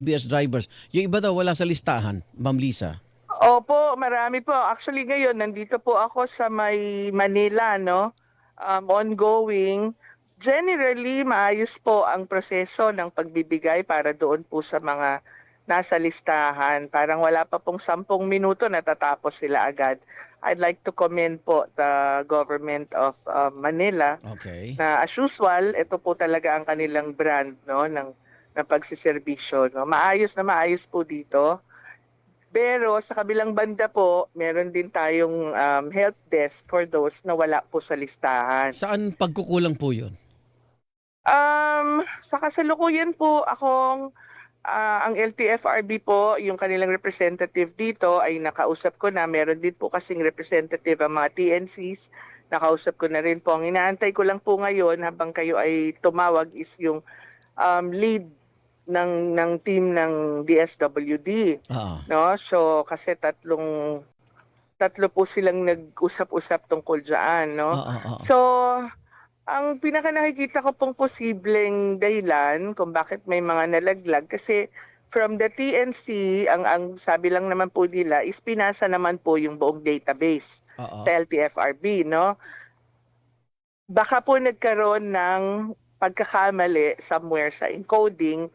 BS drivers. Yung iba daw wala sa listahan, Ma'am Lisa. Opo, marami po. Actually ngayon, nandito po ako sa may Manila, no? Ongoing. Generally, maayos po ang proseso ng pagbibigay para doon po sa mga nasa listahan. Parang wala pa pong 10 minuto, natatapos sila agad. I'd like to commend po the government of Manila Okay. na as usual, ito po talaga ang kanilang brand, no, ng pagsiservisyo, no. Maayos po dito. Pero sa kabilang banda po, meron din tayong help desk for those na wala po sa listahan. Saan pagkukulang po yun? Sa kasalukuyan po ang LTFRB po, yung kanilang representative dito ay nakausap ko na. Meron din po kasing representative ang mga TNCs. Nakausap ko na rin po. Ang inaantay ko lang po ngayon habang kayo ay tumawag is yung lead ng team ng DSWD. Ah. No? So kasi tatlo po silang nag-usap-usap tungkol diyan, no? So ang pinaka nakikita ko pong posibleng dahilan kung bakit may mga nalaglag kasi from the TNC, ang sabi lang naman po nila is pinasa naman po yung buong database sa LTFRB, no? Baka po nagkaroon ng pagkakamali somewhere sa encoding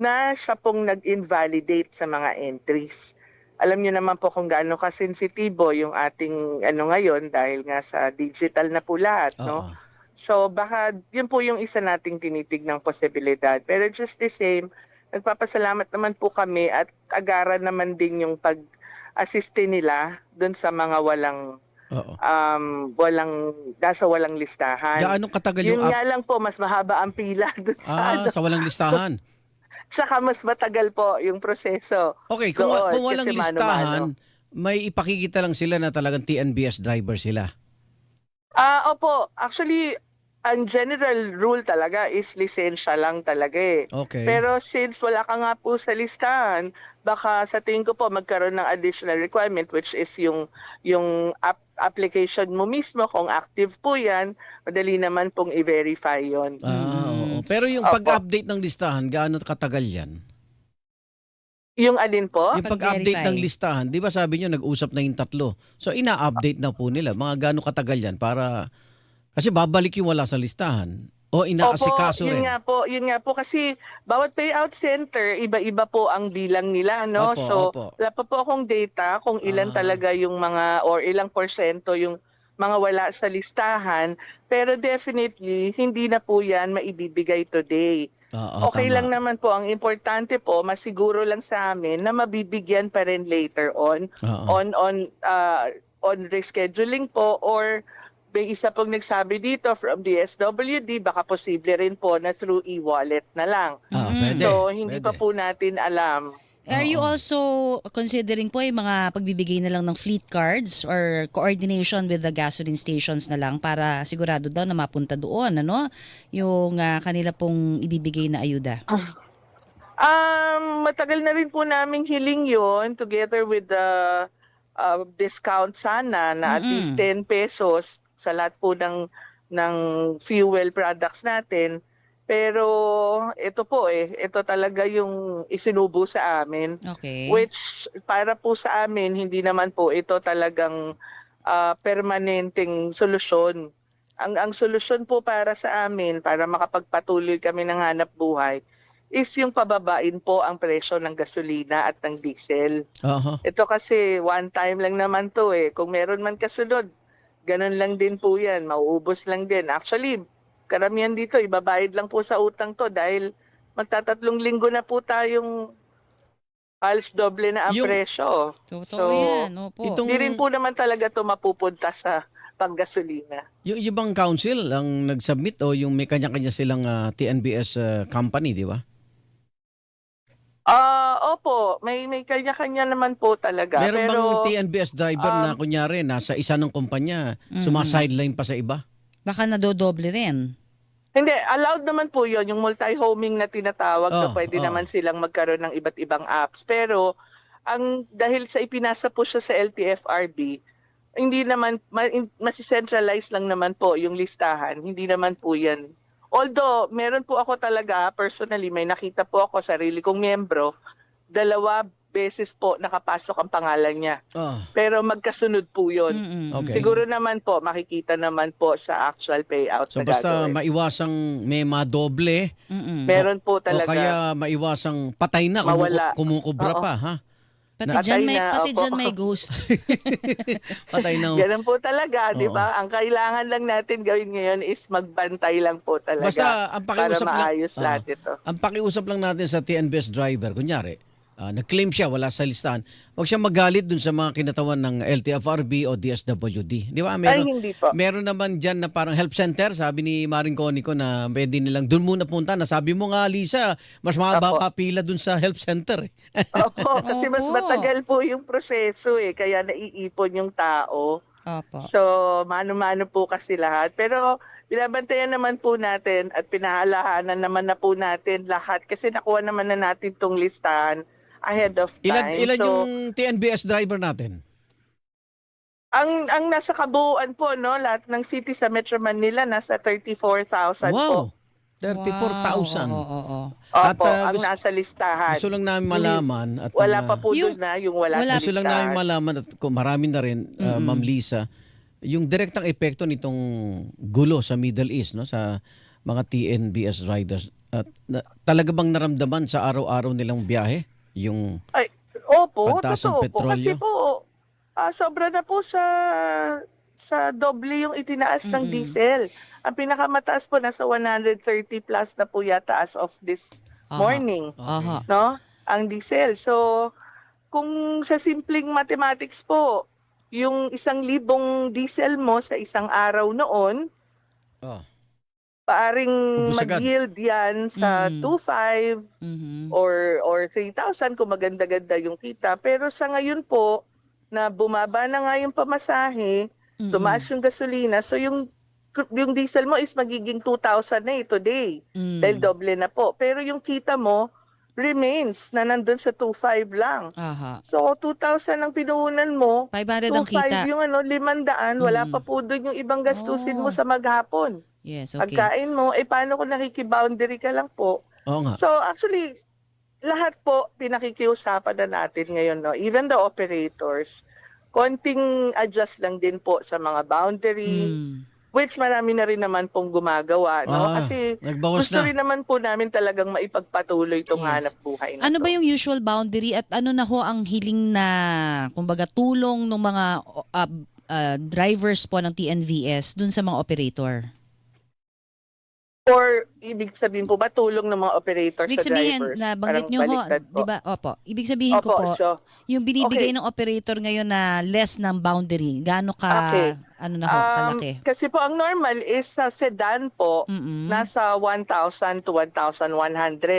na siya pong nag-invalidate sa mga entries. Alam niyo naman po kung gaano kasensitibo yung ating ngayon dahil nga sa digital na po lahat, no? So baka yun po yung isa nating tinitignang posibilidad. Pero just the same, nagpapasalamat naman po kami at agaran naman din yung pag-assiste nila dun sa mga nasa walang listahan. Gaano katagal Yun yung nga lang po, mas mahaba ang pila dun sa sa walang listahan. Saka mas matagal po yung proseso. Okay, kung Doon, walang kasi listahan, mano-mano. may ipakikita lang sila na talagang TNBS driver sila. Opo. Actually, ang general rule talaga is lisensya lang talaga eh. Okay. Pero since wala ka nga po sa listahan, baka sa tingin ko po magkaroon ng additional requirement which is yung application mo mismo kung active po yan, madali naman pong i-verify yon. Oo. Pero yung Opo. pag-update ng listahan, gaano katagal yan? Yung alin po? Yung pag-update Pag-verify. ng listahan, di ba sabi nyo nag-usap na yung tatlo? So ina-update na po nila. Mga gaano katagal yan para... Kasi babalik yung wala sa listahan. O inaasikaso Opo, rin. yun nga po kasi bawat payout center, iba-iba po ang bilang nila, no? Opo, So, opo. wala pa po akong data kung ilan talaga yung mga or ilang porsyento yung mga wala sa listahan, pero definitely hindi na po yan maibibigay today. Okay Tama. lang naman po, ang importante po, masiguro lang sa amin na mabibigyan pa rin later on on rescheduling po or may isa pong nagsabi dito from DSWD, baka posible rin po na through e-wallet na lang. Pwede. So, hindi pwede. pa po natin alam. Are you also considering po yung mga pagbibigay na lang ng fleet cards or coordination with the gasoline stations na lang para sigurado daw na mapunta doon, ano? Yung kanila pong ibibigay na ayuda. Matagal na rin po naming hiling yon together with the discount sana na at least 10 pesos sa lahat po ng fuel products natin. Pero ito talaga yung isinubo sa amin. Okay. Which para po sa amin, hindi naman po ito talagang permanenteng solusyon. Ang solusyon po para sa amin, para makapagpatuloy kami ng hanap buhay, is yung pababain po ang presyo ng gasolina at ng diesel. Ito kasi one time lang naman to eh. Kung meron man kasunod, ganun lang din po yan. Mauubos lang din. Actually, karamihan dito, ibabayad lang po sa utang to dahil magtatatlong linggo na po tayong halos doble na ang presyo. Totoo yan. Opo. Hindi rin po naman talaga to mapupunta sa panggasolina. Yung ibang council ang nag-submit o yung may kanya-kanya silang TNBS company, di ba? Opo, may kanya-kanya naman po talaga. Meron pero bang TNBS driver na kunyari nasa isa ng kumpanya, sumasideline pa sa iba? Baka nadodoble rin. Hindi, allowed naman po yon yung multi-homing na tinatawag. So pwede Oh. naman silang magkaroon ng iba't ibang apps. Pero dahil sa ipinasa po siya sa LTFRB, hindi naman, masicentralize lang naman po yung listahan. Hindi naman po yan Although, meron po ako talaga, personally, may nakita po ako, sarili kong miyembro, 2 beses po nakapasok ang pangalan niya. Pero magkasunod po yun. Okay. Siguro naman po, makikita naman po sa actual payout So na basta gagawin. maiwasang may madoble Meron o po talaga. kaya maiwasang patay na, Mawala. kumukubra Oo. pa, ha? Pati Patay na, pati opo. dyan may ghost. Patay na. Ganun po talaga, di Oo. ba? Ang kailangan lang natin gawin ngayon is magbantay lang po talaga Basta ang para pakiusap lang, maayos lahat ito. ang pakiusap lang natin sa TNBS driver, kunyari, nag-claim siya, wala sa listahan, huwag siya magalit dun sa mga kinatawan ng LTFRB o DSWD. Di ba? Ay, hindi po. Meron naman dyan na parang help center, sabi ni Maring Conico na pwede nilang dun muna punta. Nasabi mo nga, Lisa, mas mahaba Opo. pa pila dun sa help center. Opo, kasi mas Opo. matagal po yung proseso kaya naiipon yung tao. Opo. So, mano-mano po kasi lahat. Pero binabantayan naman po natin at pinahaalahanan naman na po natin lahat kasi nakuha naman na natin tong listahan ahead of time. Ilan so, yung TNBS driver natin? ang nasa kabuuan po, no, lahat ng city sa Metro Manila, nasa 34,000 po. Wow! 34,000. Oo. Opo, At, ang nasa listahan. Gusto lang namin malaman at Wala pa po Yung- doon na yung wala sa gusto lang listahan. namin malaman at kung marami na rin, Ma'am Lisa, yung direktang epekto nitong gulo sa Middle East, no, sa mga TNBS riders. At talaga bang naramdaman sa araw-araw nilang biyahe yung Ay, opo, pagtaas ng totoo po. petrolyo? Kasi po, sobra na po sa doble yung itinaas ng diesel. Ang pinakamataas po nasa 130 plus na po yata as of this morning, Aha. no? Ang diesel. So, kung sa simpleng mathematics po, yung 1,000 diesel mo sa isang araw noon, Oh, paaring Ubus agad. mag-yield yan sa 2,500 Mhm. or 3,000 kung maganda-ganda yung kita. Pero sa ngayon po, na bumaba na nga yung pamasahe, tumaas yung gasolina, so yung diesel mo is magiging 2,000 na today. Dahil doble na po. Pero yung kita mo remains na nandun sa 2,500 lang. Aha. So 2,000 ang pinuhunan mo, 500 ang 2,500 kita. yung 500, wala pa po doon yung ibang gastusin mo Oh. sa maghapon. Yes, okay. Pagkain mo, paano kung nakikiboundary ka lang po? oo nga. So actually, lahat po pinakikiusapan na natin ngayon, no? Even the operators, konting adjust lang din po sa mga boundary, which marami na rin naman pong gumagawa, no? Kasi nagbawas gusto na. rin naman po namin talagang maipagpatuloy itong Yes. hanap buhay na Ano to. ba yung usual boundary at ano na ho ang hiling na, kumbaga, tulong ng mga drivers po ng TNVS dun sa mga operator? Or ibig sabihin po ba tulong ng mga operators Ibig sa sabihin, drivers? nabanggit Parang nyo ho, baliktad po. di ba? Opo. Ibig sabihin ko Opo, po, so, yung binibigay okay. ng operator ngayon na less ng boundary, gaano ka, Okay. ano na ho, kalaki? Kasi po ang normal is sa sedan po, nasa 1,000 to 1,100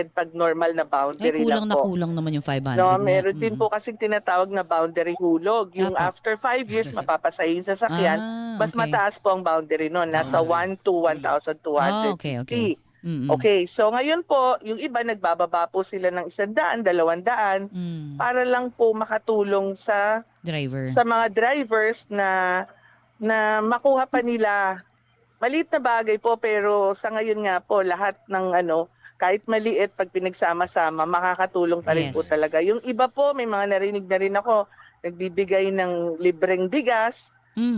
pag normal na Ay, boundary kulang lang na po. kulang naman yung 500 No, na. meron din po kasing tinatawag na boundary hulog. Yung Apo. after 5 years, mapapasahin sa sasakyan, mas okay. mataas po ang boundary noon. Nasa 1 to 1,250. Okay. Okay, so ngayon po, yung iba nagbababa po sila ng 100, 200 para lang po makatulong sa Driver. mga drivers na makuha pa nila. Maliit na bagay po pero sa ngayon nga po lahat ng kahit maliit pag pinagsama-sama makakatulong pa rin Yes. po talaga. Yung iba po may mga narinig na rin ako nagbibigay ng libreng bigas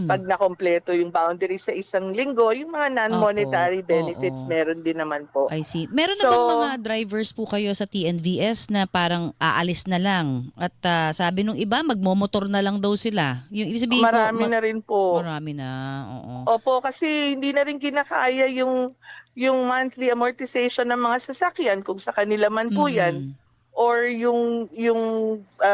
pag nakompleto yung boundary sa isang linggo, yung mga non-monetary Opo, benefits oo. meron din naman po. I see. Meron na So- bang mga drivers po kayo sa TNVS na parang aalis na lang? At sabi nung iba, magmomotor na lang daw sila. Yung ibig sabihin Marami ko, na rin po. marami na, oo. Opo, kasi hindi na rin kinakaya yung monthly amortization ng mga sasakyan kung sa kanila man po yan. Or yung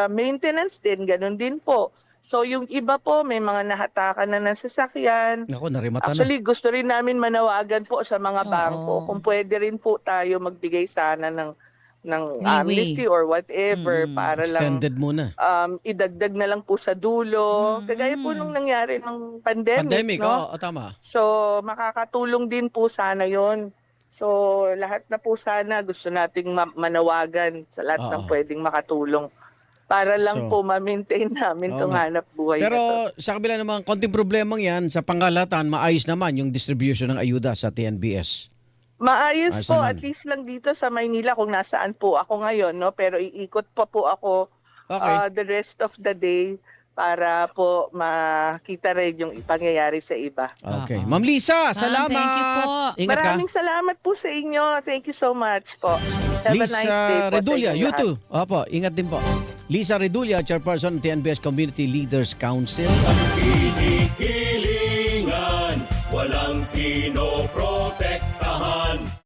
maintenance din, ganun din po. So yung iba po, may mga nahatakan na ng sasakyan. Ako, narimata na. Actually, gusto rin namin manawagan po sa mga Oo. bangko kung pwede rin po tayo magbigay sana ng amnesty or whatever para lang Extended muna. idagdag na lang po sa dulo. Kagaya po nung nangyari ng pandemic, no? Oo, tama. So, makakatulong din po sana yon. So, lahat na po sana gusto nating manawagan sa lahat ng Oo. pwedeng makatulong para lang So, po ma-maintain namin oo tong nga. hanap buhay Pero na to. sa kabila ng mga konting problemang yan, sa pangkalahatan, maayos naman yung distribution ng ayuda sa TNBS. Maayos Ayos po, naman. at least lang dito sa Maynila kung nasaan po ako ngayon, no? Pero iikot pa po ako Okay. the rest of the day para po makita rin yung pangyayari sa iba. Okay. Oo. Ma'am Lisa, Ma'am, salamat. thank you po. Ingat ka. Maraming salamat po sa inyo. Thank you so much po. Have a Lisa nice day po Redulla, sa inyo you lahat. too. Opo, ingat din po. Lisa Redulla, Chairperson ng TNBS Community Leaders Council. Hinihilingan, walang Pinoy